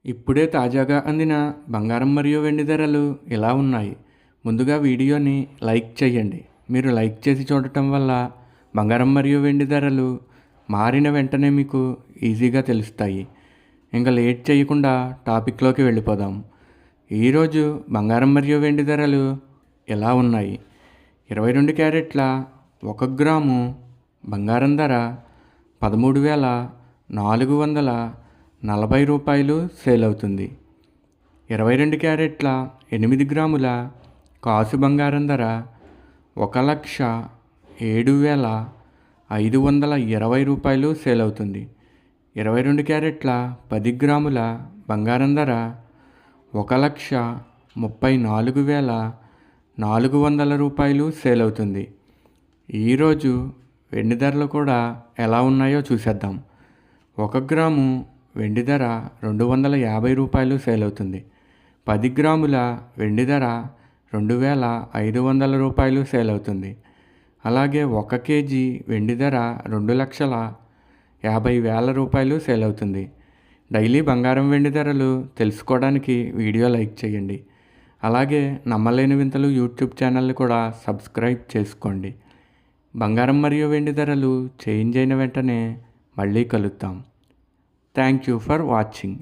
ఇప్పుడే తాజాగా అందిన బంగారం మరియు వెండి ధరలు ఇలా ఉన్నాయి. ముందుగా వీడియోని లైక్ చేయండి. మీరు లైక్ చేసి చూడటం వల్ల బంగారం మరియు వెండి ధరలు మారిన వెంటనే మీకు ఈజీగా తెలుస్తాయి. ఇంకా లేట్ చేయకుండా టాపిక్లోకి వెళ్ళిపోదాం. ఈరోజు బంగారం మరియు వెండి ధరలు ఎలా ఉన్నాయి? 22 క్యారెట్ల 1 గ్రాము బంగారం ధర 13,440 రూపాయలు సేల్ అవుతుంది. 22 క్యారెట్ల 8 గ్రాముల కాసు బంగారం ధర 1,07,520 రూపాయలు సేల్ అవుతుంది. 22 క్యారెట్ల 10 గ్రాముల బంగారం ధర 1,34,400 రూపాయలు సేల్ అవుతుంది. ఈరోజు వెండి ధరలు కూడా ఎలా ఉన్నాయో చూసేద్దాం. 1 గ్రాము వెండి ధర 250 రూపాయలు సేల్ అవుతుంది. 10 గ్రాముల వెండి ధర 2,500 రూపాయలు సేల్ అవుతుంది. అలాగే 1 కేజీ వెండి ధర 2,50,000 రూపాయలు సేల్ అవుతుంది. డైలీ బంగారం వెండి ధరలు తెలుసుకోవడానికి వీడియో లైక్ చేయండి. అలాగే నమ్మలేని వింతలు యూట్యూబ్ ఛానల్ని కూడా సబ్స్క్రైబ్ చేసుకోండి. బంగారం మరియు వెండి ధరలు చేంజ్ అయిన వెంటనే మళ్ళీ కలుద్దాం. Thank you for watching.